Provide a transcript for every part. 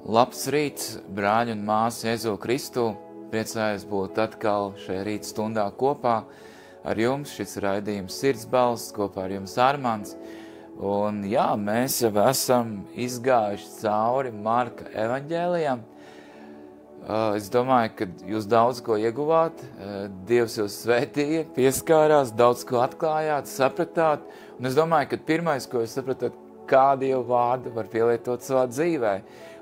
Labs rīts, brāļi un māsas Jēzu Kristu. Priecājos būt atkal šajā rīta stundā kopā ar jums. Šis raidījums Sirdsbalss, kopā ar jums Armands. Un jā, mēs jau esam izgājuši cauri Marka evaņģēlijam. Es domāju, ka jūs daudz ko ieguvāt, Dievs jūs svētīja, pieskārās, daudz ko atklājāt, sapratāt. Un es domāju, ka pirmais, ko jūs sapratat, kā Dieva vārdu var pielietot savā dzīvē.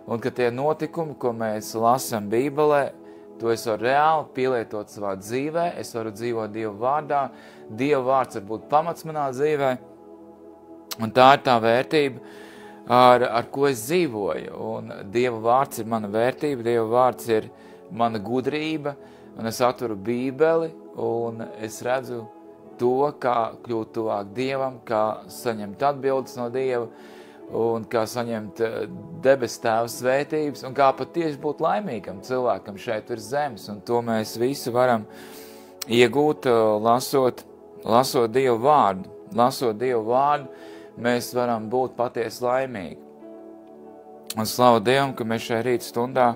Un ka tie notikumi, ko mēs lasām Bībelē, to es varu reāli pielietot savā dzīvē, es varu dzīvot Dieva vārdā, Dieva vārds var būt pamats manā dzīvē, un tā ir tā vērtība, ar ko es dzīvoju. Un Dieva vārds ir mana vērtība, Dieva vārds ir mana gudrība, un es atveru Bībeli, un es redzu to, kā kļūt tuvāk Dievam, kā saņemt atbildes no Dieva, un kā saņemt debes Tēva svētības, un kā patieši būt laimīgam cilvēkam šeit virs zemes. Un to mēs visi varam iegūt, lasot Dievu vārdu. Lasot Dievu vārdu, mēs varam būt patiesi laimīgi. Un slavu Dievam, ka mēs šajā rīta stundā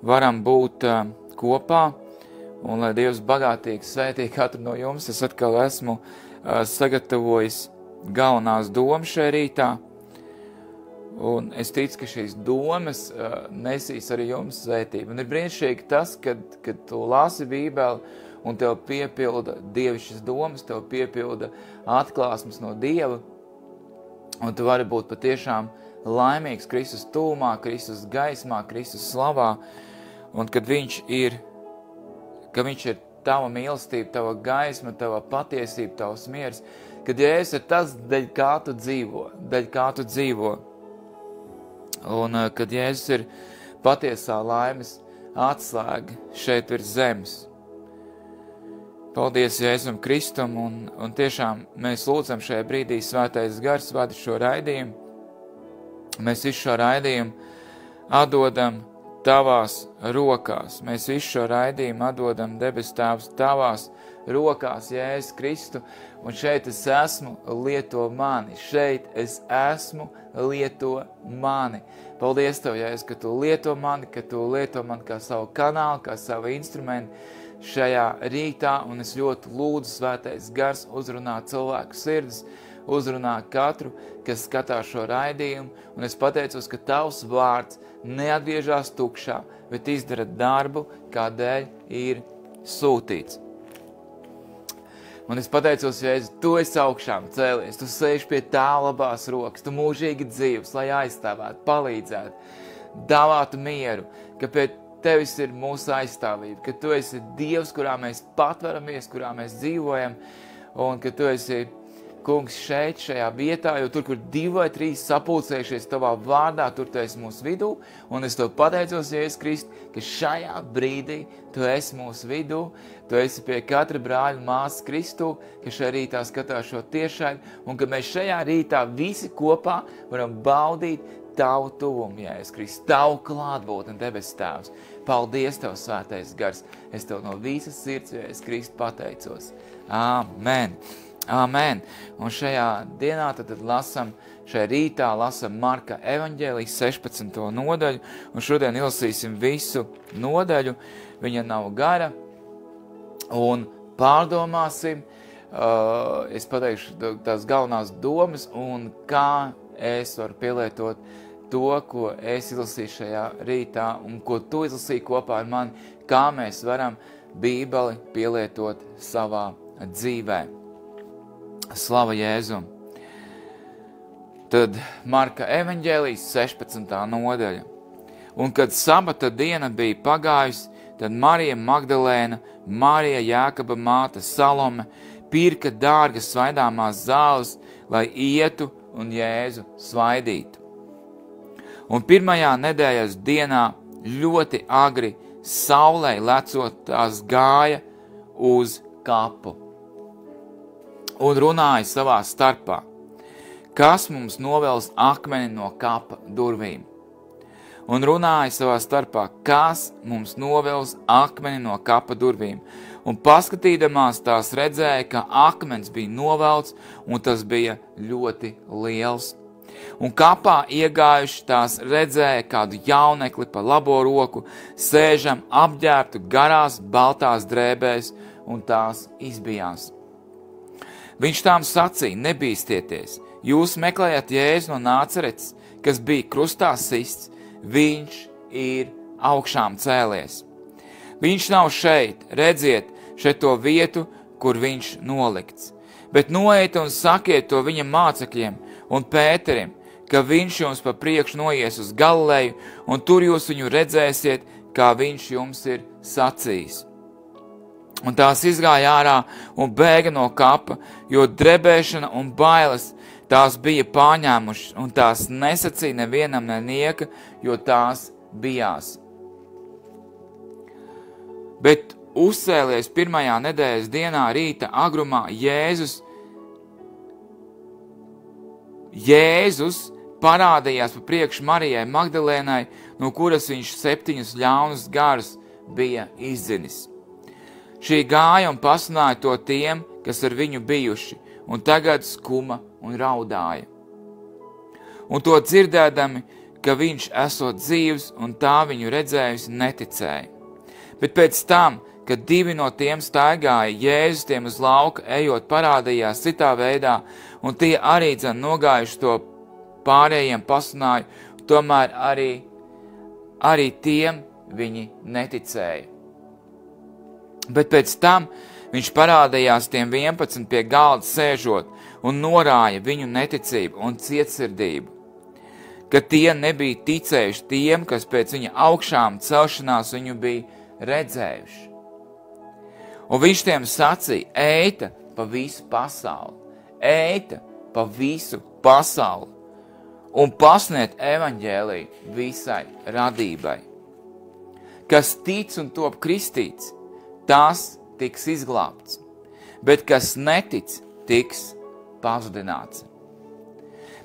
varam būt kopā, un lai Dievs bagātīgi svētī katru no jums. Es atkal esmu sagatavojis galvenās domas šajā rītā, un es ticu, ka šīs domas nesīs arī jums svētību. Un ir brīnišķīgi tas, kad tu lasi Bībeli un tev piepilda dievišķas domas, tev piepilda atklāsmes no Dieva, un tu vari būt patiešām laimīgs Kristus tūmā, Kristus gaismā, Kristus slavā, un kad viņš ir tava mīlestība, tava gaisma, tava patiesība, tavs miers, kad Jēzus ir tas, daļ kā tu dzīvo. Un kad Jēzus ir patiesā laimes atslēga šeit virs zemes. Paldies Jēzum Kristum, un tiešām mēs lūdzam šajā brīdī svētais gars vada šo raidījumu. Mēs visu šo raidījumu atdodam tavās rokās. Mēs visu šo raidījumu atdodam debes Tēvs tavās rokās, Jēzus Kristu, un šeit es esmu, lieto mani. Šeit es esmu, lieto mani. Paldies Tev, Jēzus, ka Tu lieto mani, kā savu kanālu, kā savu instrumentu šajā rītā, un es ļoti lūdzu svētais gars uzrunāt cilvēku sirdis, uzrunā katru, kas skatās šo raidījumu, un es pateicos, ka Tavs vārds neatgriežās tukšā, bet izdara darbu, kādēļ ir sūtīts. Un es pateicos, Jēzus, Tu esi augšām cēlies, Tu sēž pie Tēva labās rokas, Tu mūžīgi dzīvs, lai aizstāvētu, palīdzētu, dāvātu mieru, ka pie Tevis ir mūsu aizstāvība, ka Tu esi Dievs, kurā mēs patveramies, kurā mēs dzīvojam, un ka Tu esi Kungs šeit, šajā vietā, jo tur, kur 2 vai 3 sapulcējušies Tavā vārdā, tur Tu esi mūsu vidū, un es Tev pateicos, Jēzus Kristu, ka šajā brīdī Tu esi mūsu vidū, Tu esi pie katra brāļa māsas Kristu, ka šajā rītā skatās šo tiešai, un ka mēs šajā rītā visi kopā varam baudīt Tavu tuvumu, Jēzus Kristu, Tavu klātbūtni, debes Tēvs. Paldies Tev, svētais gars, es Tev no visas sirds, Jēzus Kristu, pateicos. Amen. Amen. Un šajā dienā tad šajā rītā lasam Marka evaņģēlijas 16. nodaļu, un šodien izlasīsim visu nodaļu, viņa nav gara, un pārdomāsim, es pateikšu tās galvenās domas, un kā es varu pielietot to, ko es izlasīju šajā rītā, un ko tu izlasīji kopā ar mani, kā mēs varam Bībeli pielietot savā dzīvē. Slava Jēzum. Tad Marka evaņģēlijas 16. nodaļa. Un kad sabata diena bija pagājusi, tad Marija Magdalēna, Marija Jākaba māte Salome pirka dārgas svaidāmās zāles, lai ietu un Jēzu svaidītu. Un pirmajā nedēļas dienā ļoti agri saulei lecot tās gāja uz kapu un runāja savā starpā, kas mums novels akmeni no kapa durvīm. Un runāja savā starpā, kas mums novels akmeni no kapa durvīm. Un paskatīdamās tās redzēja, ka akmens bija novelts, un tas bija ļoti liels. Un kapā iegājuši tās redzēja kādu jaunekli pa labo roku, sēžam apģērbtu garās baltās drēbēs, un tās izbijās. Viņš tām sacīja, nebīstieties, jūs meklējat Jēzu no Nāceretes, kas bija krustā sists, viņš ir augšām cēlies. Viņš nav šeit, redziet šeto vietu, kur viņš nolikts. Bet noiet un sakiet to viņa mācekļiem un Pēterim, ka viņš jums pa priekšu noies uz Galileju, un tur jūs viņu redzēsiet, kā viņš jums ir sacījis. Un tās izgāja ārā un bēga no kapa, jo drebēšana un bailes tās bija pārņēmušas, un tās nesacīja nevienam nenieka, jo tās bijās. Bet uzcēlies pirmajā nedēļas dienā rīta agrumā Jēzus parādījās pa priekšu Marijai Magdalēnai, no kuras viņš 7 ļaunus garus bija izdzinis. Šī gāja un pasludināja to tiem, kas ar viņu bijuši, un tagad skuma un raudāja. Un to dzirdēdami, ka viņš esot dzīvs un tā viņu redzējusi, neticēja. Bet pēc tam, kad 2 no tiem staigāja, Jēzus tiem uz lauka ejot parādījās citā veidā, un tie arī nogājuši to pārējiem pasludināja, tomēr arī tiem viņi neticēja. Bet pēc tam viņš parādījās tiem 11 pie galda sēžot un norāja viņu neticību un cietsirdību, ka tie nebija ticējuši tiem, kas pēc viņa augšām celšanās viņu bija redzējuši. Un viņš tiem sacīja, eita pa visu pasauli, eita pa visu pasauli un pasniet evaņģēliju visai radībai. Kas tic un top kristīts, tas tiks izglābts, bet kas netic, tiks pazudināts.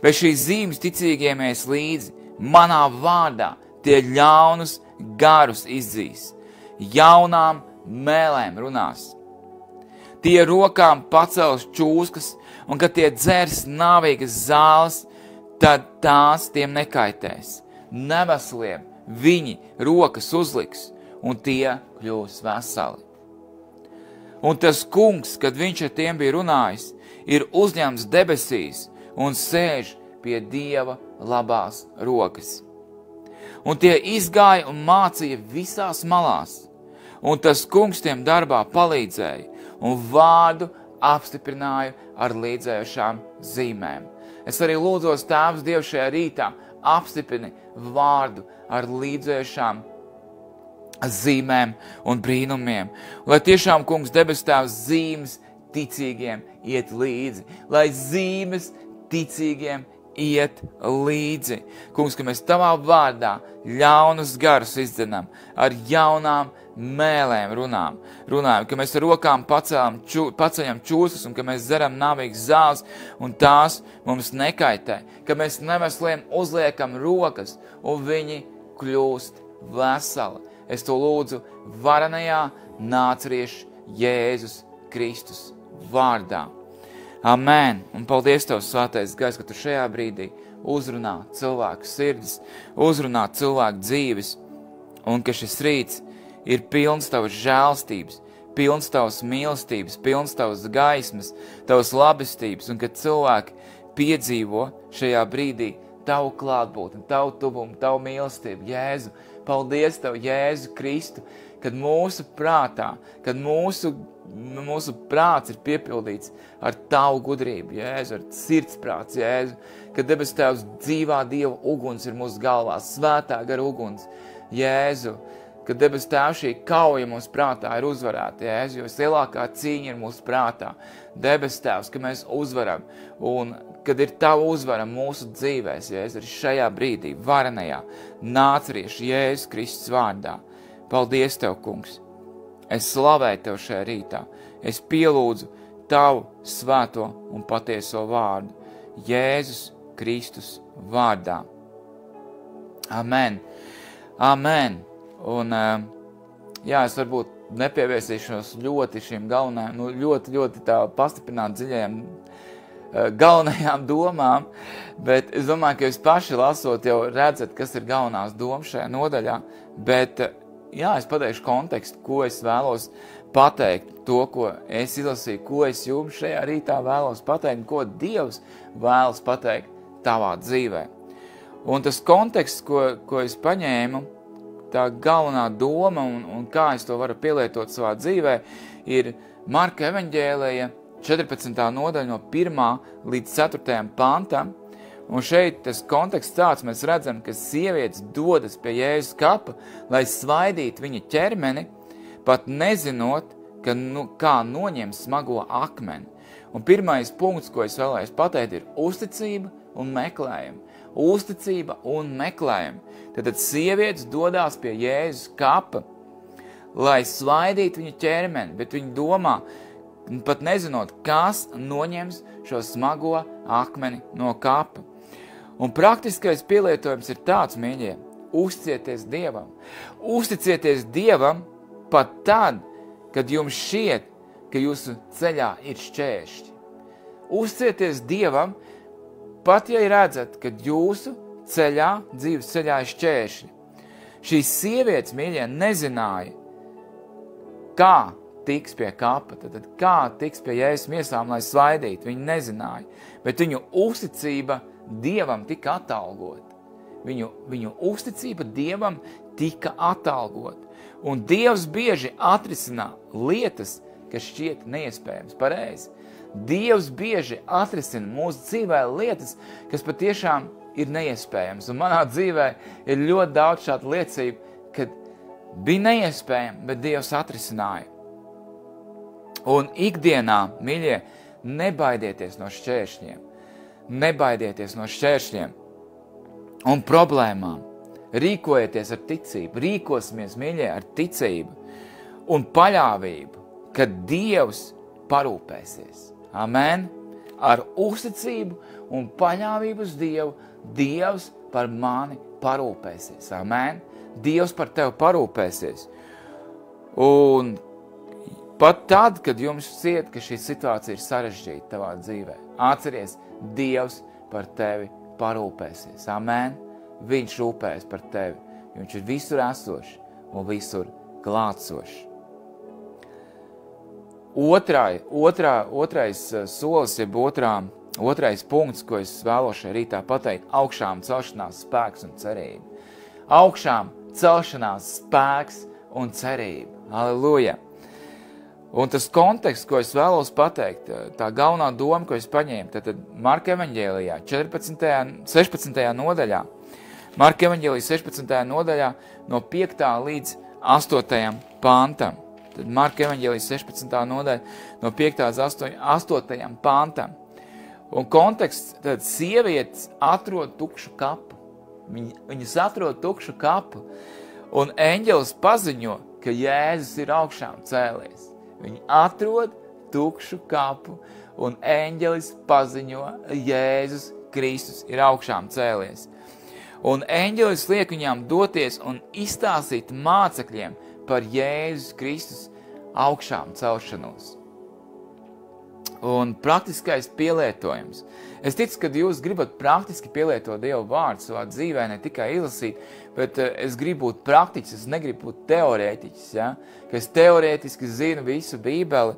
Bet šīs zīmes ticīgiem ies līdzi, manā vārdā tie ļaunus garus izdzīs, jaunām mēlēm runās. Tie rokām pacels čūskas, un kad tie dzers nāvīgas zāles, tad tās tiem nekaitēs. Neveseliem viņi rokas uzliks, un tie kļūs veseli. Un tas kungs, kad viņš ar tiem bija runājis, ir uzņemts debesīs un sēž pie Dieva labās rokas. Un tie izgāja un mācīja visās malās, un tas kungs tiem darbā palīdzēja un vārdu apstiprināja ar līdzējušām zīmēm. Es arī lūdzos, Tēvs Dievs, šajā rītā apstiprini vārdu ar līdzējušām zīmēm un brīnumiem. Lai tiešām, kungs, debes Tēvs, zīmes ticīgiem iet līdzi. Lai zīmes ticīgiem iet līdzi. Kungs, ka mēs Tavā vārdā ļaunus garus izdzenam, ar jaunām mēlēm runājam, ka mēs ar rokām paceļam čūskas un ka mēs dzeram nāvīgas zāles un tās mums nekaitē, ka mēs nevesliem uzliekam rokas un viņi kļūst veseli. Es to lūdzu varenajā Nācerieša Jēzus Kristus vārdā. Amen. Un paldies Tev, Svētais Gars, ka Tu šajā brīdī uzrunā cilvēku sirdis, uzrunā cilvēku dzīves, un ka šis rīts ir pilns Tavas žēlstības, pilns Tavas mīlestības, pilns Tavas gaismas, Tavas labestības, un ka cilvēki piedzīvo šajā brīdī Tavu klātbūtni, Tavu tuvumu, Tavu mīlestību. Jēzu, paldies Tev, Jēzu Kristu, kad mūsu prātā, kad mūsu prāts ir piepildīts ar Tavu gudrību, Jēzu, ar sirdsprāts, Jēzu, kad debes Tēvs dzīvā Dieva uguns ir mūsu galvā, svētā gara uguns, Jēzu, kad debes Tēvs šī kauja mūsu prātā ir uzvarēta, Jēzu, jo lielākā cīņa ir mūsu prātā. Debes Tēvs, ka mēs uzvaram, un kad ir Tava uzvara mūsu dzīvēs, Jēzu, arī šajā brīdī, varenajā, Nācerieša Jēzus Kristus vārdā. Paldies Tev, kungs! Es slavēju Tev šajā rītā. Es pielūdzu Tavu svēto un patieso vārdu. Jēzus Kristus vārdā. Amen. Amen. Un, es varbūt nepievērsīšos ļoti šīm galvenajām, ļoti tā pastiprināt dziļajām galvenajām domām, bet es domāju, ka jūs paši lasot jau redzat, kas ir galvenās domas šajā nodaļā, bet jā, es pateikšu kontekstu, ko es vēlos pateikt, to, ko es izlasīju, ko es jums šajā rītā vēlos pateikt, ko Dievs vēlas pateikt tavā dzīvē. Un tas konteksts, ko es paņēmu, tā galvenā doma un kā es to varu pielietot savā dzīvē, ir Marka evaņģēlija 14. nodaļa no 1. līdz 4. pantam. Un šeit tas konteksts tāds, mēs redzam, ka sievietes dodas pie Jēzus kapa, lai svaidītu viņa ķermeni, pat nezinot, kā noņem smago akmeni. Un pirmais punkts, ko es vēlējos pateikt, ir uzticība un meklējumi. Uzticība un meklējumi. Tad sievietes dodās pie Jēzus kapa, lai svaidītu viņa ķermeni, bet viņi domā, pat nezinot, kas noņems šo smago akmeni no kapa. Un praktiskais pielietojums ir tāds, mīļie, uzticieties Dievam. Uzticieties Dievam pat tad, kad jums šķiet, ka jūsu ceļā ir šķēršļi. Uzticieties Dievam, pat ja redzat, ka jūsu ceļā, dzīves ceļā ir šķēršļi. Šīs sievietes, mīļie, nezināja, kā tiks pie kapa, tad kā tiks pie Jēzus miesām, lai svaidītu, viņi nezināja, bet viņu uzticība Dievam tika atalgota. Viņu uzticība Dievam tika atalgota. Un Dievs bieži atrisinā lietas, kas šķiet neiespējams, pareizi. Dievs bieži atrisina mūsu dzīvē lietas, kas patiešām ir neiespējams. Un manā dzīvē ir ļoti daudz šādu liecību, kad bija neiespējami, bet Dievs atrisināja. Un ikdienā, mīļie, nebaidieties no šķēršļiem. Nebaidieties no šķēršļiem un problēmām. Rīkojieties ar ticību, rīkosimies, mīļie, ar ticību un paļāvību, ka Dievs parūpēsies. Amen. Ar uzticību un paļāvību uz Dievu, Dievs par mani parūpēsies. Amen. Dievs par tevi parūpēsies. Un pat tad, kad jums šķiet, ka šī situācija ir sarežģīta tavā dzīvē, atceries, Dievs par tevi parūpēsies. Amen. Viņš rūpēs par tevi. Viņš ir visur esošs un visur klātsošs. Otrais solis, jeb otrais punkts, ko es vēlos šajā rītā pateikt, augšām celšanās spēks un cerība. Augšām celšanās spēks un cerība. Halleluja! Un tas konteksts, ko es vēlos pateikt, tā galvenā doma, ko es paņēmu, tad Marka evaņģēlijā 16. nodaļā, Marka evaņģēlijā 16. nodaļā no 5. līdz 8. pantam. Tad Marka evaņģēlijā 16. nodaļa no 5. līdz 8. pantam. Un konteksts, tad sievietes atrod tukšu kapu. Viņas atrod tukšu kapu. Un eņģelis paziņo, ka Jēzus ir augšām cēlies. Viņi atrod tukšu kapu, un eņģelis paziņo, Jēzus Kristus ir augšām cēlies. Un eņģelis liek viņām doties un izstāstīt mācekļiem par Jēzus Kristus augšām celšanos. Un praktiskais pielietojums. Es ticu, ka jūs gribat praktiski pielietot Dievu vārdu savā dzīvē, ne tikai izlasīt, bet es gribu būt praktiķis, es negribu būt teorētiķis, ja? Ka es teorētiski zinu visu Bībeli,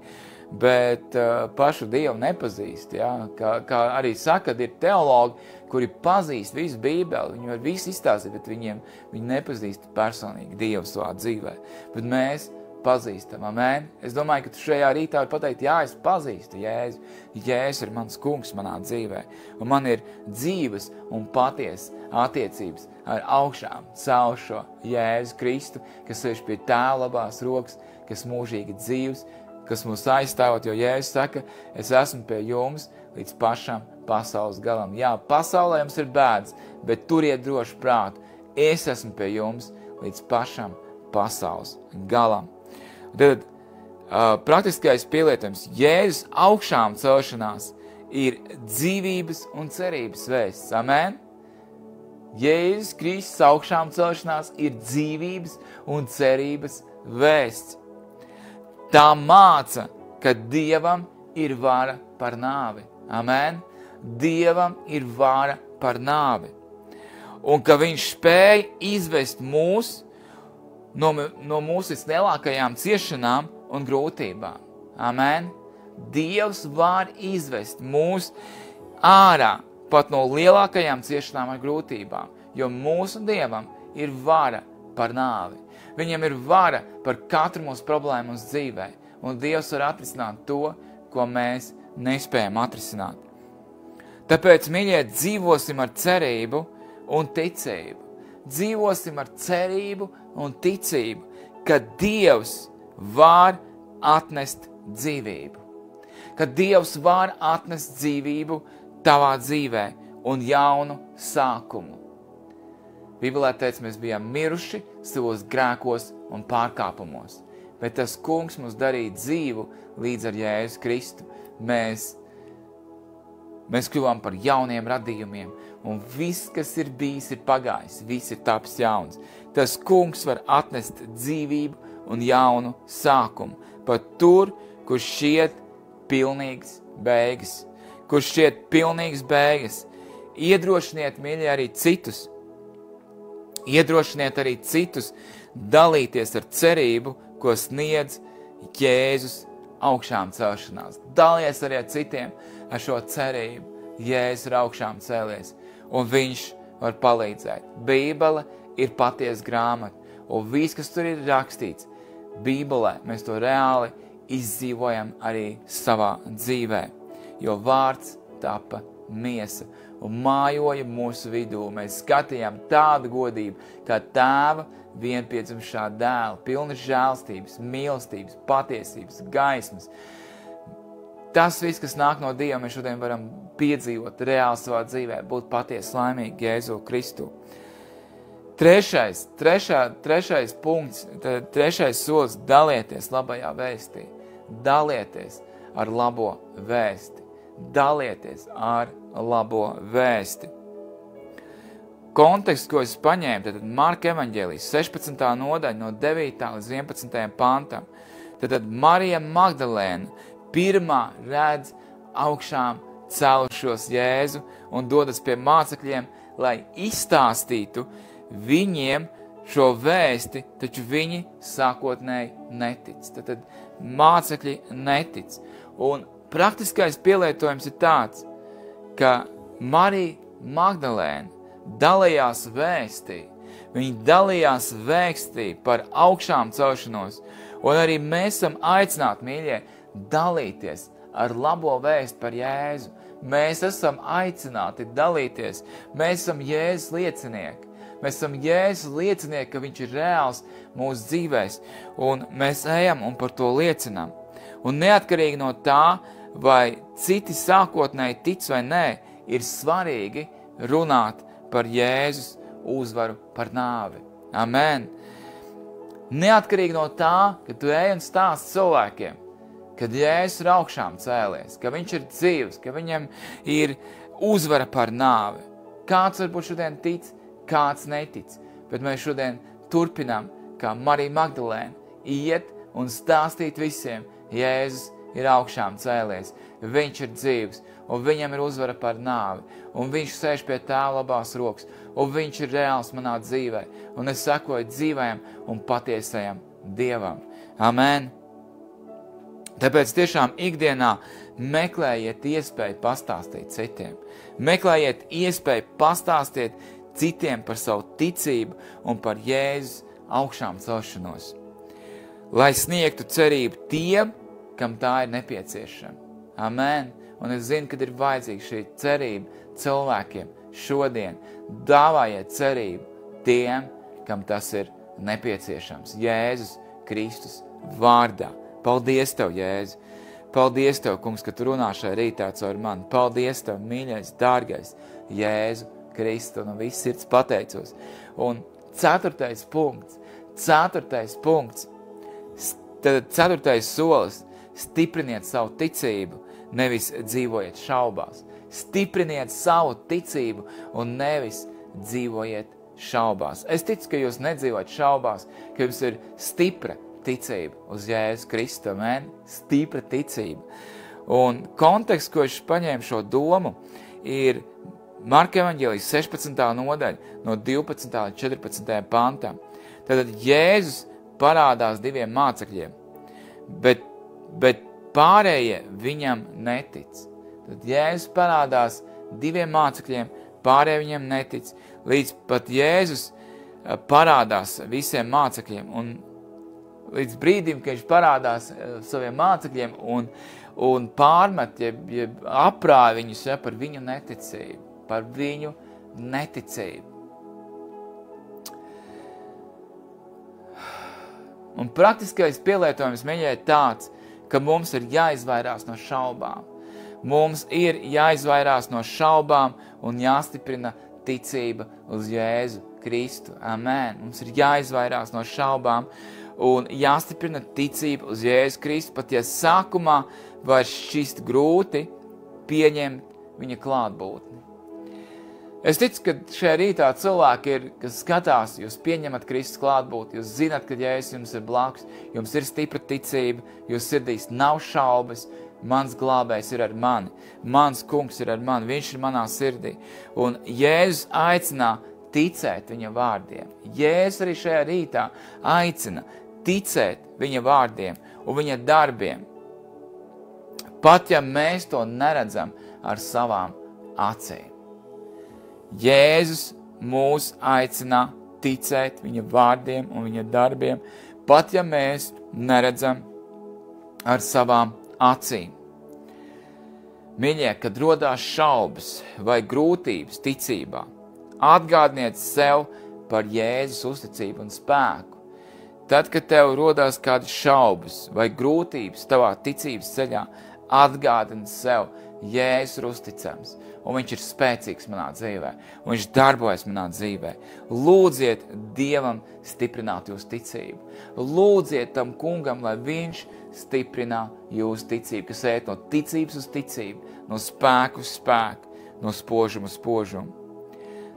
bet pašu Dievu nepazīst. Ja? Kā arī saka, kad ir teologi, kuri pazīst visu Bībeli, viņi var visu izstāstīt, bet viņi nepazīst personīgi Dievu savā dzīvē. Bet mēs pazīstam, amen. Es domāju, ka tu šajā rītā var pateikt, jā, es pazīstu Jēzu. Jēzus ir mans kungs manā dzīvē. Un man ir dzīves un patiesas attiecības ar augšām celšo Jēzu Kristu, kas sēž pie Tēva labās rokas, kas mūžīgi dzīvs, kas mūs aizstāvot, jo Jēzus saka, es esmu pie jums līdz pašam pasaules galam. Jā, pasaulē jums ir bēdas, bet turiet droši prātu. Es esmu pie jums līdz pašam pasaules galam. Tad praktiskais pielietojums Jēzus augšām celšanās ir dzīvības un cerības vēsts. Amen? Jēzus Kristus augšām celšanās ir dzīvības un cerības vēsts. Tā māca, ka Dievam ir vara par nāvi. Amen. Dievam ir vara par nāvi. Un ka viņš spēja izvest mūs no mūsu vislielākajām ciešanām un grūtībām. Amen. Dievs var izvest mūs ārā pat no lielākajām ciešanām un grūtībām, jo mūsu Dievam ir vara par nāvi. Viņam ir vara par katru mūsu problēmu mūsu dzīvē, un Dievs var atrisināt to, ko mēs nespējam atrisināt. Tāpēc, mīļie, dzīvosim ar cerību un ticību. Dzīvosim ar cerību un ticību, ka Dievs var atnest dzīvību. Ka Dievs var atnest dzīvību tavā dzīvē un jaunu sākumu. Bībelē teica, mēs bijām miruši savos grēkos un pārkāpumos, bet tas Kungs mums darīja dzīvu līdz ar Jēzu Kristu. Mēs kļuvām par jauniem radījumiem, un viss, kas ir bijis, ir pagājis, viss ir tapis jauns. Tas Kungs var atnest dzīvību un jaunu sākumu, pat tur, kur šķiet pilnīgas beigas. Kur šķiet pilnīgas beigas. Iedrošiniet, mīļie, arī citus. Iedrošiniet arī citus dalīties ar cerību, ko sniedz Jēzus augšām celšanās. Dalies arī ar citiem ar šo cerību. Jēzus ir augšām cēlies, un viņš var palīdzēt. Bībele ir patiesa grāmata, un viss, kas tur ir rakstīts, Bībelē mēs to reāli izdzīvojam arī savā dzīvē, jo vārds tapa miesa un mājoja mūsu vidū. Mēs skatījām tādu godību, kā Tēva vienpiedzimšā dēla, pilna žēlstības, mīlestības, patiesības, gaismas. Tas viss, kas nāk no Dieva, mēs šodien varam piedzīvot reāli savā dzīvē, būt patiesi laimīgi Jēzu Kristu. Trešais punkts, trešais solis – dalieties labajā vēstī. Dalieties ar labo vēsti. Dalieties ar labo vēsti. Konteksts, ko es paņēmu, tad Marka evaņģēlijas 16. nodaļa no 9. līdz 11. pantam. Tad Marija Magdalēna pirmā redz augšām celušos Jēzu un dodas pie mācekļiem, lai izstāstītu viņiem šo vēsti, taču viņi sākotnēji netic. Tad mācekļi netic. Un praktiskais pielietojums ir tāds, ka Marija Magdalēna dalījās vēstī. Viņa dalījās vēstī par augšām celšanos. Un arī mēs esam aicināti, mīļie, dalīties ar labo vēstu par Jēzu. Mēs esam aicināti dalīties. Mēs esam Jēzus liecinieki. Mēs esam Jēzus liecinieki, ka viņš ir reāls mūsu dzīvēs. Un mēs ejam un par to liecinām. Un neatkarīgi no tā, vai citi sākotnēji tic vai nē, ir svarīgi runāt par Jēzus uzvaru par nāvi. Amen. Neatkarīgi no tā, ka tu ej un stāsti cilvēkiem, kad Jēzus ir augšām cēlies, ka viņš ir dzīvs, ka viņam ir uzvara par nāvi. Kāds varbūt šodien tic, kāds netic, bet mēs šodien turpinām, kā Marija Magdalēna, iet un stāstīt visiem, Jēzus ir augšām cēlies, viņš ir dzīvs, un viņam ir uzvara par nāvi, un viņš sēž pie Tēva labās rokas, un viņš ir reāls manā dzīvē, un es sekoju dzīvajam un patiesajam Dievam. Amen. Tāpēc tiešām ikdienā meklējiet iespēju pastāstīt citiem. Meklējiet iespēju pastāstīt citiem par savu ticību un par Jēzus augšām celšanos. Lai sniegtu cerību tiem, kam tā ir nepieciešama. Amen. Un es zinu, kad ir vajadzīga šī cerība cilvēkiem šodien. Dāvājiet cerību tiem, kam tas ir nepieciešams. Jēzus Kristus vārdā. Paldies Tev, Jēzu! Paldies Tev, Kungs, ka Tu runā šai rītā caur mani. Paldies Tev, mīļais, dārgais Jēzu Kristu, un viss sirds pateicos. Un ceturtais punkts, tad ceturtais solis, stipriniet savu ticību, nevis dzīvojiet šaubās. Stipriniet savu ticību un nevis dzīvojiet šaubās. Es ticu, ka jūs nedzīvojat šaubās, ka jums ir stipra ticība uz Jēzu Kristu, amen? Stipra ticība. Un konteksts, ko viņš paņēma šo domu, ir Marka evaņģēlijas 16. nodaļa no 12. līdz 14. pantam. Tātad Jēzus parādās 2 mācekļiem, bet pārējie viņam netic. Tad Jēzus parādās 2 mācekļiem, pārējie viņam netic, līdz pat Jēzus parādās visiem mācekļiem, un līdz brīdim, kad viņš parādās saviem mācekļiem un pārmet, jeb aprāja viņus par viņu neticību, par viņu neticību. Un praktiskais pielietojums mēģināja tāds, ka mums ir jāizvairās no šaubām. Mums ir jāizvairās no šaubām un jāstiprina ticība uz Jēzu Kristu. Amen. Mums ir jāizvairās no šaubām un jāstiprina ticība uz Jēzu Kristu, pat ja sākumā var šķist grūti pieņemt viņa klātbūtni. Es ticu, ka šajā rītā cilvēki ir, kas skatās, jūs pieņemat Kristus klātbūtni, jūs zināt, ka Jēzus jums ir blakus, jums ir stipra ticība, jūs sirdīs nav šaubas, mans glābējs ir ar mani, mans kungs ir ar mani, viņš ir manā sirdī. Un Jēzus aicinā ticēt viņa vārdiem. Jēzus arī šajā rītā aicina ticēt viņa vārdiem un viņa darbiem. Pat ja mēs to neredzam ar savām acīm. Jēzus mūs aicina ticēt viņa vārdiem un viņa darbiem, pat ja mēs neredzam ar savām acīm. Mīļie, kad rodās šaubas vai grūtības ticībā, atgādniet sev par Jēzus uzticību un spēku. Tad, kad tev rodās kādas šaubas vai grūtības tavā ticības ceļā, atgādini sev, Jēzus ir uzticams, un viņš ir spēcīgs manā dzīvē, un viņš darbojas manā dzīvē. Lūdziet Dievam stiprināt jūsu ticību. Lūdziet tam kungam, lai viņš stiprinā jūsu ticību, kas iet no ticības uz ticību, no spēku uz spēku, no spožuma uz spožumu.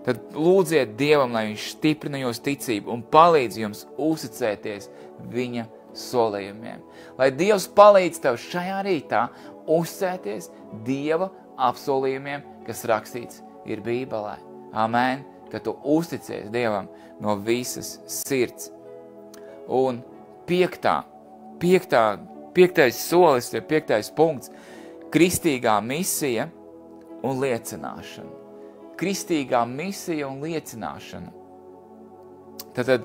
Tad lūdziet Dievam, lai viņš stiprina jūsu ticību un palīdz jums uzticēties viņa solījumiem. Lai Dievs palīdz tev šajā rītā uzticēties Dieva apsolījumiem, kas rakstīts ir Bībelē. Amen, ka tu uzticies Dievam no visas sirds. Un piektais solis ir 5. punkts – kristīgā misija un liecināšana. Kristīgā misija un liecināšana. Tātad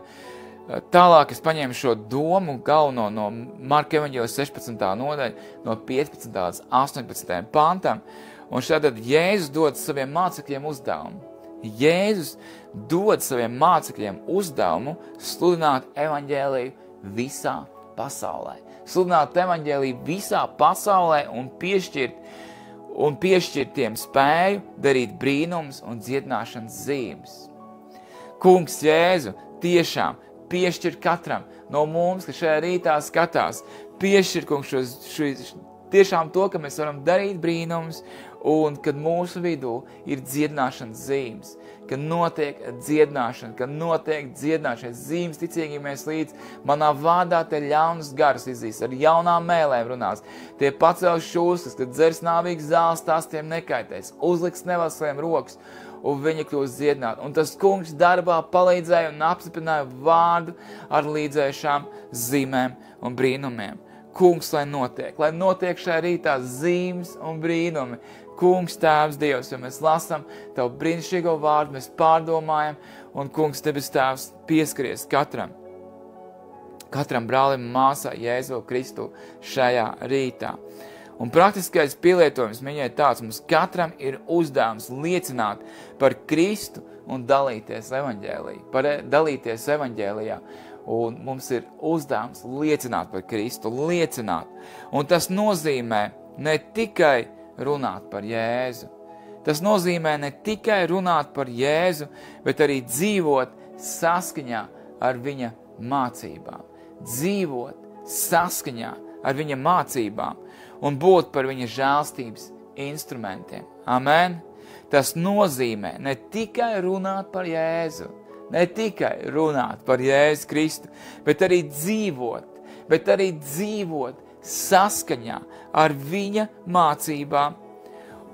tālāk es paņēmu šo domu galveno no Marka evaņģēlijas 16. nodaļa, no 15. līdz 18. pantam, un šādi Jēzus dod saviem mācekļiem uzdevumu. Jēzus dod saviem mācekļiem uzdevumu sludināt evaņģēliju visā pasaulē. Sludināt evaņģēliju visā pasaulē un piešķirt tiem spēju darīt brīnums un dziedināšanas zīmes. Kungs Jēzu tiešām piešķir katram no mums, kas šajā rītā skatās, piešķir, kungs, tiešām to, ka mēs varam darīt brīnums un kad mūsu vidū ir dziedināšanas zīmes, kad notiek dziedināšanas zīmes, ticīgīmies līdz manā vārdā te ļaunas garas izzīs, ar jaunām mēlēm runās, tie pacels šūskas, kad dzers nāvīgs zāles, tās tiem nekaitēs, uzliks neveseliem rokas, un viņa kļūst dziedināt. Un tas kungs darbā palīdzēja un apstiprināja vārdu ar līdzējušām zīmēm un brīnumiem. Kungs, lai notiek šajā rītā zīmes un brīnumi. Kungs, Tēvs Dievs, jo mēs lasam Tavu brīnišķīgo vārdu, mēs pārdomājam, un Kungs, Debes Tēvs, pieskaries katram brālim un māsai Jēzu Kristu šajā rītā. Un praktiskais pielietojums viņai tāds, mums katram ir uzdevums liecināt par Kristu un dalīties evaņģēlijā. Un mums ir uzdevums liecināt par Kristu, liecināt. Un tas nozīmē ne tikai runāt par Jēzu. Tas nozīmē ne tikai runāt par Jēzu, bet arī dzīvot saskaņā ar viņa mācībām. Dzīvot saskaņā ar viņa mācībām un būt par viņa žēlstības instrumentiem. Amen. Tas nozīmē ne tikai runāt par Jēzu, ne tikai runāt par Jēzu Kristu, bet arī dzīvot saskaņā ar viņa mācībām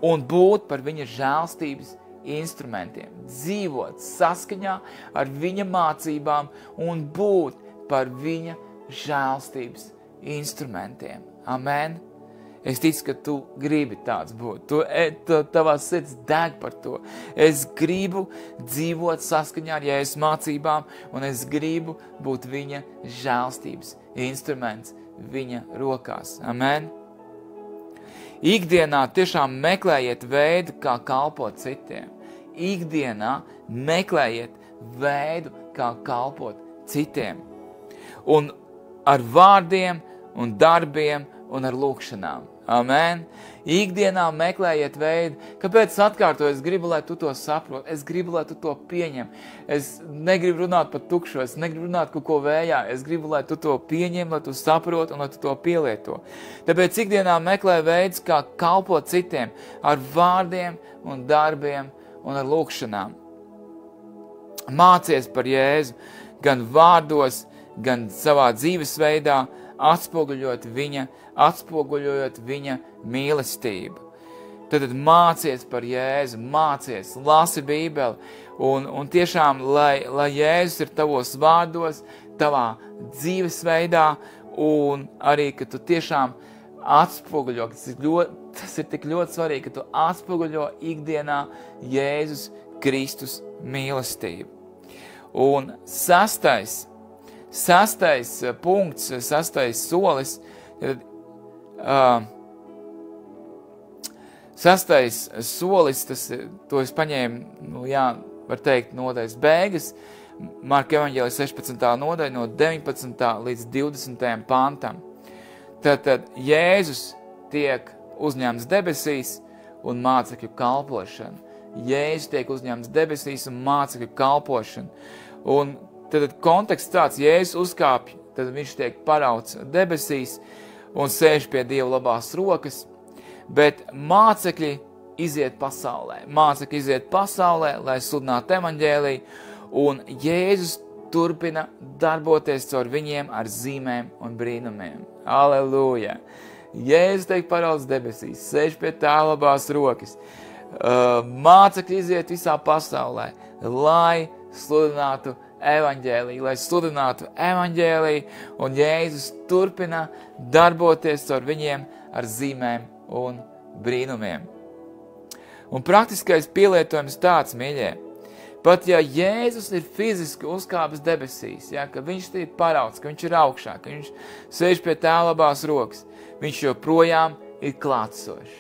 un būt par viņa žēlstības instrumentiem. Dzīvot saskaņā ar viņa mācībām un būt par viņa žēlstības instrumentiem. Amen. Es ticu, ka tu gribi tāds būt. Tavā sirds deg par to. Es gribu dzīvot saskaņā ar Jēzus mācībām, un es gribu būt viņa žēlstības instruments viņa rokās. Amen. Ikdienā tiešām meklējiet veidu, kā kalpot citiem. Ikdienā meklējiet veidu, kā kalpot citiem. Un ar vārdiem un darbiem un ar lūkšanām. Amen. Ikdienā meklējiet veidu. Kāpēc atkārtoju? Es gribu, lai tu to saproti. Es gribu, lai tu to pieņem. Es negribu runāt par tukšo. Es negribu runāt kaut ko vējā. Es gribu, lai tu to pieņem, lai tu saproti un lai tu to pielieto. Tāpēc ikdienā meklē veidus, kā kalpot citiem ar vārdiem un darbiem un ar lūkšanām. Mācies par Jēzu gan vārdos, gan savā dzīvesveidā, atspoguļojot viņa mīlestību. Tad mācies par Jēzu, mācies, lasi Bībeli, un tiešām, lai Jēzus ir tavos vārdos, tavā dzīvesveidā, un arī, ka tu tiešām atspoguļo, tas ir tik ļoti svarīgi, ka tu atspoguļo ikdienā Jēzus Kristus mīlestību. Un sastais punkts, sastais solis, to es paņēmu, var teikt, nodaļas beigas, Marka evaņģēlija 16. nodaļa no 19. līdz 20. pantam. Tad Jēzus tiek uzņemts debesīs un mācekļu kalpošana. Jēzus tiek uzņemts debesīs un mācekļu kalpošana. Un tad konteksts tāds, Jēzus uzkāpj, tad viņš tiek parauts debesīs un sēž pie Dieva labās rokas, bet mācekļi iziet pasaulē. Mācekļi iziet pasaulē, lai sludinātu evaņģēliju, un Jēzus turpina darboties caur viņiem ar zīmēm un brīnumiem. Aleluja! Jēzus tiek parauts debesīs, sēž pie Tēva labās rokas. Mācekļi iziet visā pasaulē, lai sludinātu evaņģēliju, un Jēzus turpina darboties caur viņiem ar zīmēm un brīnumiem. Un praktiskais pielietojums tāds, mīļie, pat ja Jēzus ir fiziski uzkāpis debesīs, ka viņš ir parauts, ka viņš ir augšā, ka viņš sēž pie Tēva labās rokas, viņš joprojām ir klātsošs.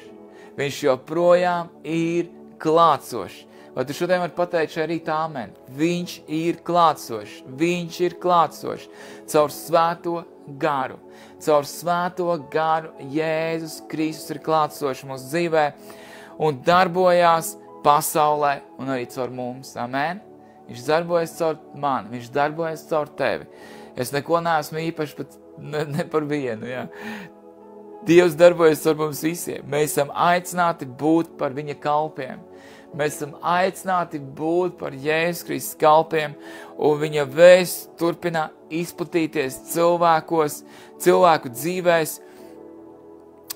Viņš joprojām ir klātsošs. Vai tu šodien vari pateikt šajā rītā amen? Viņš ir klātsošs. Viņš ir klātsošs. Caur svēto garu. Caur svēto garu Jēzus Kristus ir klātsošs mūsu dzīvē un darbojās pasaulē un arī caur mums. Amen? Viņš darbojas caur mani. Viņš darbojas caur tevi. Es neko neesmu īpaši pat ne par vienu. Ja? Dievs darbojas caur mums visiem. Mēs esam aicināti būt par viņa kalpiem. Mēs esam aicināti būt par Jēzus Kristus kalpiem, un viņa vēsts turpina izplatīties cilvēku dzīvēs,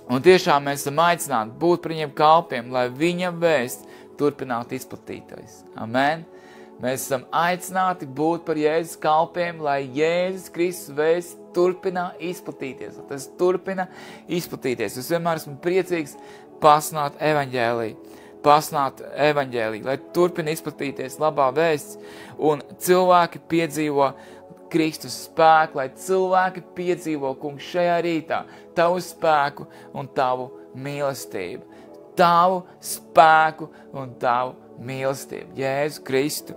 un tiešām mēs esam aicināti būt par viņiem kalpiem, lai viņa vēsts turpinātu izplatīties. Amen. Mēs esam aicināti būt par Jēzus kalpiem, lai Jēzus Kristus vēsts turpina izplatīties. Tas turpina izplatīties. Es vienmēr esmu priecīgs pasludināt evaņģēliju, lai turpina izplatīties labā vēsts un cilvēki piedzīvo Kristus spēku, lai cilvēki piedzīvo, kungs, šajā rītā tavu spēku un tavu mīlestību. Tavu spēku un tavu mīlestību. Jēzu Kristu.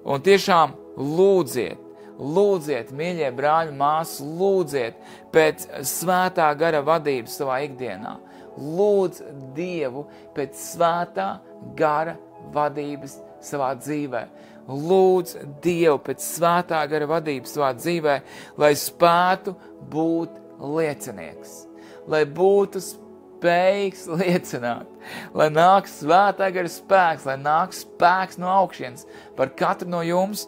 Un tiešām lūdziet, mīļie brāļi, māsas, lūdziet pēc svētā gara vadības savā ikdienā. Lūdz Dievu pēc svētā gara vadības savā dzīvē. Lūdz Dievu pēc svētā gara vadības savā dzīvē, lai spētu būt liecinieks, lai būtu spējīgs liecināt, lai nāk svētā gara spēks, lai nāk spēks no augšienes par katru no jums,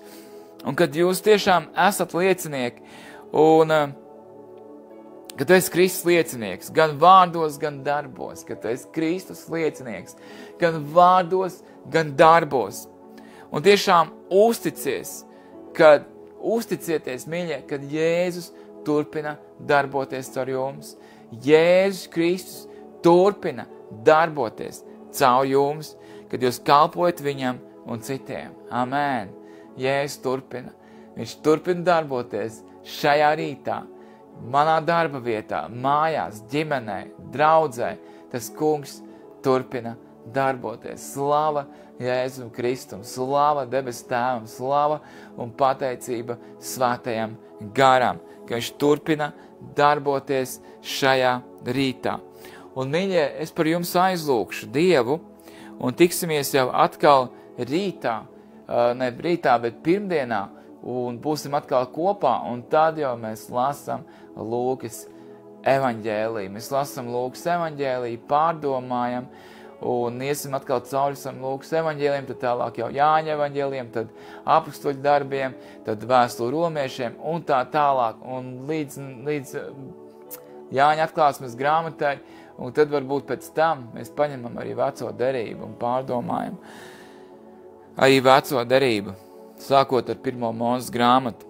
un kad jūs tiešām esat liecinieki, un ka tu esi Kristus liecinieks, gan vārdos, gan darbos, ka tu esi Kristus liecinieks, gan vārdos, gan darbos. Un tiešām uzticieties, mīļie, kad Jēzus turpina darboties caur jums. Jēzus Kristus turpina darboties caur jums, kad jūs kalpojat viņam un citiem. Amen. Jēzus turpina. Viņš turpina darboties šajā rītā, manā darba vietā, mājās, ģimenē, draudzē. Tas kungs turpina darboties. Slava Jēzum Kristum, slava debes tēvam, slava un pateicība svētajam garam, ka viņš turpina darboties šajā rītā. Un, mīļie, es par jums aizlūkšu Dievu un tiksimies jau atkal rītā, ne rītā, bet pirmdienā, un būsim atkal kopā, un tad jau mēs lasam Lūkas evaņģēliju. Mēs lasam Lūkas evaņģēliju, pārdomājam, un iesim atkal cauri sam Lūkas evaņģēlijiem, tad tālāk jau Jāņa evaņģēlijiem, tad apakstoļu darbiem, tad vēstuli romiešiem, un tā tālāk, un līdz Jāņa atklāsmes grāmatai, un tad varbūt pēc tam mēs paņemam arī veco derību un pārdomājam arī veco derību, sākot ar 1. Mūzes grāmatu.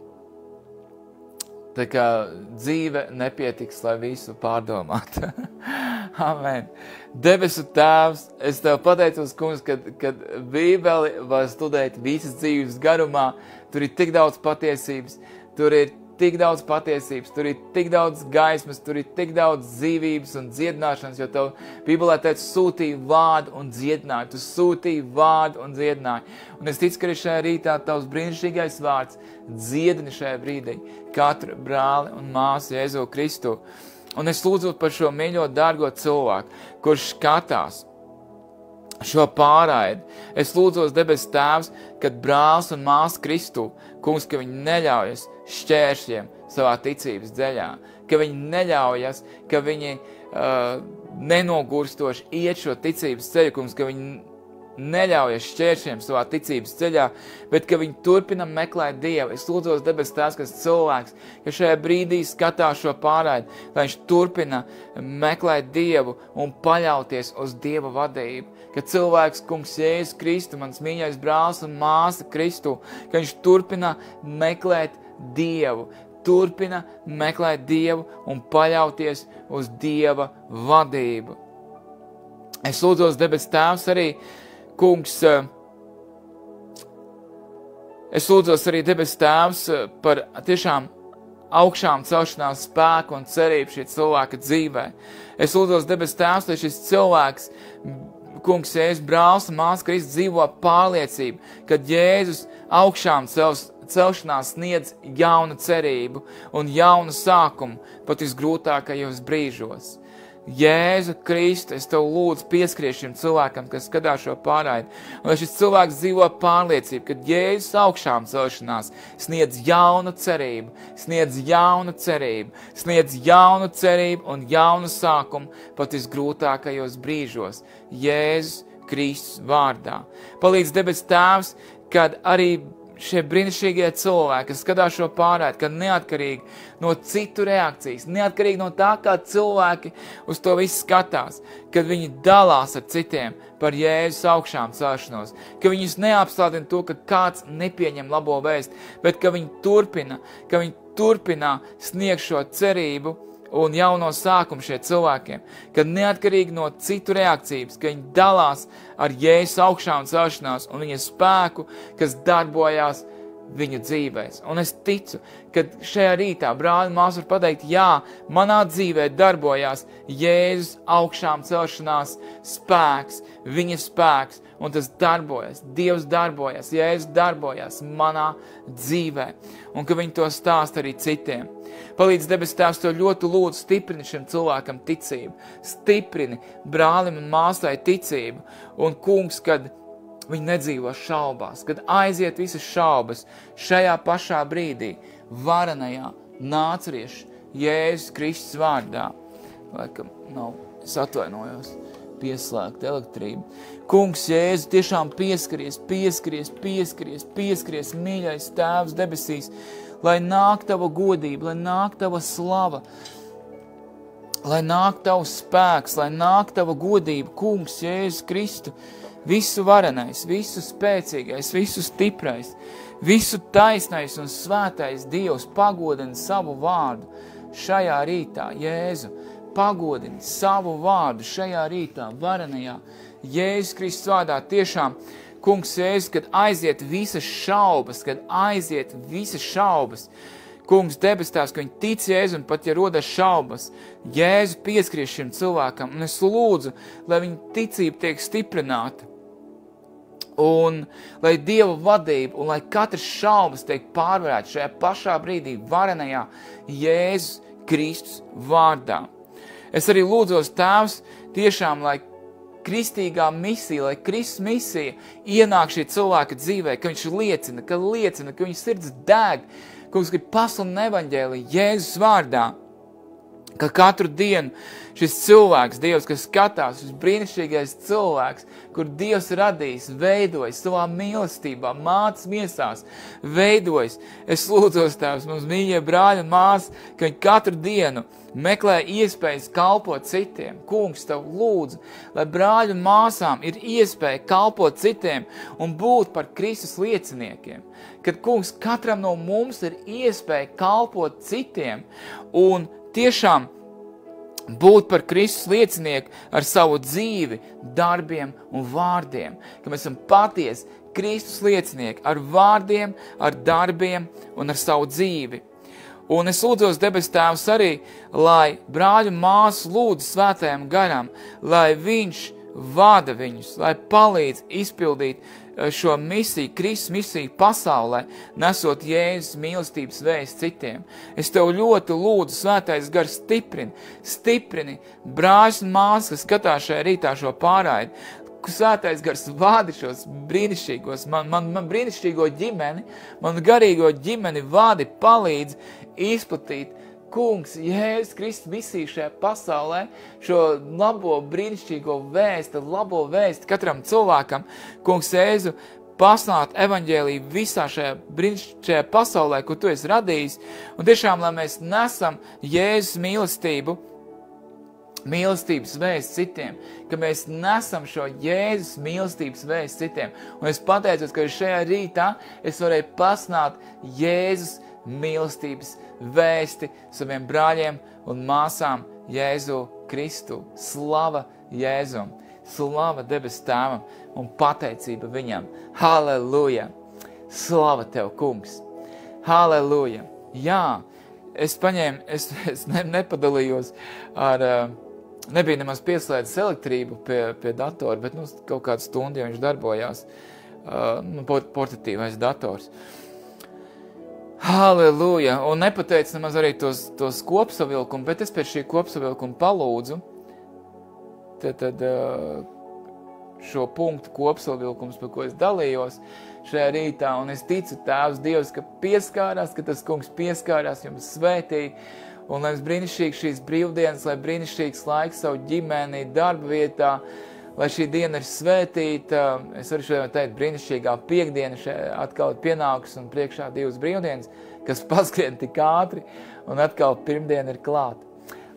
Tā kā dzīve nepietiks, lai visu pārdomātu. Amen. Debesu Tēvs, es Tev pateicos, kungs, kad Bībeli var studēt visas dzīves garumā, tur ir tik daudz patiesības, tur ir tik daudz gaismas, tur ir tik daudz dzīvības un dziedināšanas, jo Tev Bībelē teica sūtīja vārdu un dziedināja, Tu sūtīji vārdu un dziedināja. Un es ticu, ka arī šajā rītā Tavs brīnišķīgais vārds dziedini šajā brīdī katru brāli un māsu Jēzu Kristu. Un es lūdzu par šo mīļo, dārgo cilvēku, kurš skatās šo pārraidi. Es lūdzos, debes Tēvs, kad brālis un māsa Kristu, kungs, ka viņi neļaujas šķēršļiem savā ticības dzeļā, ka viņi neļaujas, ka viņi nenogurstoši iet šo ticības ceļu, kungs, ka viņi neļaujas šķēršļiem savā ticības ceļā, bet ka viņi turpina meklēt Dievu. Es lūdzos, debes Tēvs, kas cilvēks, ka šajā brīdī skatās šo pārraidi, lai viņš turpina meklēt Dievu un paļauties uz Dieva vadību. Ka cilvēks, kungs Jēzus Kristu, mans mīļais brālis un māsa Kristu, ka viņš turpina meklēt Dievu, un paļauties uz Dieva vadību. Es lūdzos, debes Tēvs, arī, kungs, es lūdzos arī, debes Tēvs, par tiešām augšām celšanās spēku un cerību šī cilvēka dzīvē. Es lūdzos, debes Tēvs, lai šis cilvēks, kungs, Jēzus brālis un māsa Kristus dzīvo pārliecību, kad Jēzus augšām celšanās sniedz jaunu cerību un jaunu sākumu pat visgrūtākajos brīžos. Jēzu Kristu, es Tev lūdzu pieskries šim cilvēkam, kas skatās šo pārraidi, un lai šis cilvēks dzīvo pārliecību, kad Jēzus augšām celšanās sniedz jaunu cerību un jaunu sākumu pat visgrūtākajos brīžos. Jēzus Kristus vārdā. Palīdz, debes Tēvs, kad arī šie brīnišķīgie cilvēki, kas skatās šo pārraidi, kad neatkarīgi no citu reakcijas, neatkarīgi no tā, kā cilvēki uz to visu skatās, kad viņi dalās ar citiem par Jēzus augšām celšanos, ka viņus neapstādina to, ka kāds nepieņem labo vēstu, bet ka viņi turpina sniegt šo cerību un jauno sākumu šie cilvēkiem, kad neatkarīgi no citu reakcijas, ka viņi dalās ar Jēzus augšām celšanās un viņa spēku, kas darbojās viņu dzīvēs. Un es ticu, ka šajā rītā brāli un māsa var pateikt, jā, manā dzīvē darbojās Jēzus augšām celšanās spēks, viņa spēks, un tas darbojas, Dievs darbojas, Jēzus darbojas manā dzīvē, un ka viņi to stāst arī citiem. Palīdz, debes Tēvs, to ļoti lūdzu, stiprini šim cilvēkam ticību, stiprini brālim un māsai ticību, un kungs, kad viņi nedzīvo šaubās, kad aiziet visas šaubas šajā pašā brīdī, varenajā nāceriešu Jēzus Kristus vārdā. Laikam nav, es atvainojos, pieslēgt elektrību. Kungs, Jēzu, tiešām pieskaries, mīļais Tēvs debesīs, lai nāk Tava godība, lai nāk Tava slava, lai nāk tavs spēks, lai nāk tava godība, kungs, Jēzus Kristu, visu varenais, visu spēcīgais, visu stiprais, visu taisnais un svētais Dievs pagodina savu vārdu šajā rītā, Jēzu, pagodina savu vārdu šajā rītā, varenajā, Jēzus Kristus vārdā, tiešām, kungs, Jēzus, kad aiziet visas šaubas, kungs, debes tās, ka viņi tic Jēzu, un pat ja rodas šaubas, Jēzu pieskries šim cilvēkam, un es lūdzu, lai viņa ticība tiek stiprināta, un lai Dieva vadība, un lai katrs šaubas tiek pārvarēts šajā pašā brīdī varenajā Jēzus Kristus vārdā. Es arī lūdzos, Tēvs, tiešām, lai kristīgā misija, lai Kristus misija ienāk šī cilvēka dzīvē, ka viņš liecina, ka viņa sirds deg, kungs, grib pasludināt evaņģēliju Jēzus vārdā, ka katru dienu šis cilvēks, Dievs, kas skatās, šis brīnišķīgais cilvēks, kur Dievs radījis, veidojas savā mīlestībā, mātes miesās, veidojas. Es lūdzos, Tēvs, mums mīļie brāļi un māsas, ka viņi katru dienu meklē iespējas kalpot citiem. Kungs, Tev lūdzu, lai brāļi un māsām ir iespēja kalpot citiem un būt par Kristus lieciniekiem. Kad, kungs, katram no mums ir iespēja kalpot citiem un tiešām būt par Kristus liecinieku ar savu dzīvi, darbiem un vārdiem. Ka mēs esam patiesi Kristus liecinieki ar vārdiem, ar darbiem un ar savu dzīvi. Un es lūdzos, debes Tēvs, arī, lai brāļu māsu lūdzu svētajam garam, lai viņš vada viņus, lai palīdz izpildīt šo misiju, Kristus misiju pasaulē, nesot Jēzus mīlestības vēstu citiem. Es Tev ļoti lūdzu, svētais gars, stiprini brāļus un māsas, kas skatās šajā rītā šo pārraidi. Svētais gars vādi šos brīnišķīgos, man brīnišķīgo ģimeni, man garīgo ģimeni vādi, palīdz izplatīt, kungs, Jēzus Kristus misiju šajā pasaulē, šo labo brīnišķīgo vēstu, labo vēstu katram cilvēkam, kungs, Jēzu, paslāt evaņģēliju visā šajā pasaulē, ko Tu esi radījis, un tiešām, lai mēs nesam Jēzus mīlestības vēstu citiem, ka mēs nesam šo Jēzus mīlestības vēstu citiem. Un es pateicos, ka šajā rītā es varēju paslāt Jēzus mīlestības vēsti saviem brāļiem un māsām Jēzu Kristu. Slava Jēzum, slava debes Tēvam un pateicība viņam. Halleluja! Slava Tev, kungs! Halleluja! Jā, es nepadalījos ar... Nebija nemaz pieslēdzis elektrību pie datora, bet kaut kādu stundu jau viņš darbojās, portatīvais dators. Halleluja! Un nepateicu nemaz arī tos kopsavilkumu, bet es pēc šī kopsavilkuma palūdzu, tad šo punktu kopsavilkums, par ko es dalījos šajā rītā, un es ticu, Tēvs Dievs, ka pieskārās, ka tas kungs pieskārās, jums svētīja, un lai jums brīnišķīgi šīs brīvdienas, lai brīnišķīgs laiks savu ģimeni, darba vietā, lai šī diena ir svētīta. Es varu šodien teikt, brīnišķīgā piekdiena atkal ir pienākus un priekšā 2 brīvdienas, kas paskrien tik ātri, un atkal pirmdiena ir klāta.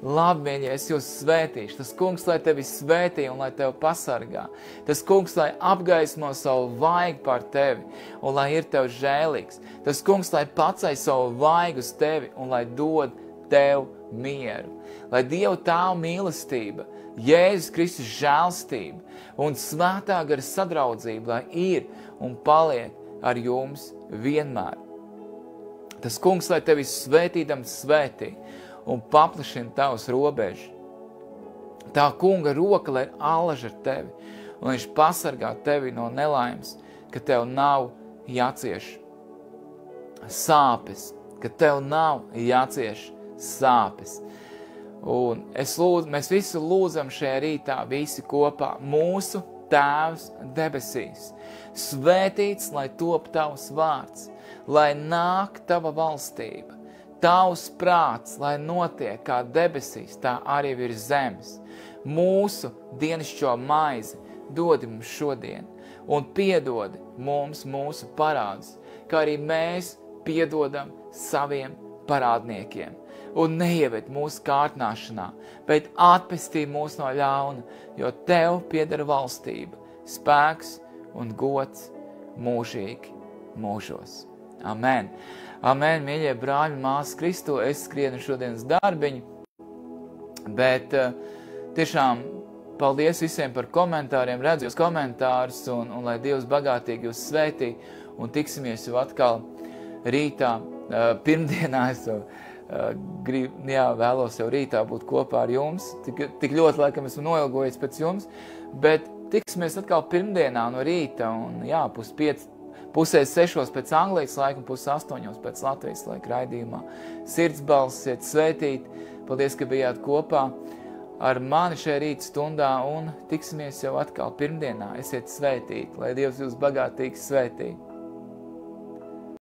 Labi, mīļie, es jūs svētīšu. Tas kungs, lai tevi svētī un lai tevi pasargā. Tas kungs, lai apgaismo savu vaigu pār tevi un lai ir tev žēlīgs. Tas kungs, lai pacai savu vaigu uz tevi un lai dod tev mieru. Lai Dieva Tēva mīlestība, Jēzus Kristus žēlstība un svētā gara sadraudzība, lai ir un paliek ar jums vienmēr. Tas kungs, lai tevi svētīdams svētī un paplašina tavas robežas. Tā kunga roka, lai ir allaž ar tevi, un viņš pasargā tevi no nelaimes, ka tev nav jācieš sāpes, ka tev nav jācieš sāpes. Un mēs visi lūdzam šajā rītā, visi kopā, mūsu Tēvs debesīs. Svētīts, lai top tavs vārds, lai nāk tava valstība, tavs prāts, lai notiek kā debesīs, tā arī virs zemes. Mūsu dienascho maizi dodi mums šodien un piedodi mums mūsu parādus, kā arī mēs piedodam saviem parādniekiem. un neieved mūsu kārtnāšanā, bet atpestī mūs no ļauna, jo Tev pieder valstība, spēks un gods mūžīgi mūžos. Amen. Amen, mīļie brāļi, māsas Kristu, es skrienu šodienas darbiņu, bet tiešām paldies visiem par komentāriem, redzu jūs komentārus, un lai Dievs bagātīgi jūs svētī, un tiksimies jau atkal rītā, pirmdienā es vēlos jau rītā būt kopā ar jums, tik ļoti laikam esmu noilgojies pēc jums, bet tiksimies atkal pirmdienā no rīta, un jā, 5:30 pēc Anglijas laika un 7:30 pēc Latvijas laika raidījumā. Sirdsbalss, iet svētīt, paldies, ka bijāt kopā ar mani šajā rīta stundā, un tiksimies jau atkal pirmdienā. Esiet svētīti, lai Dievs jūs bagātīgi svētī.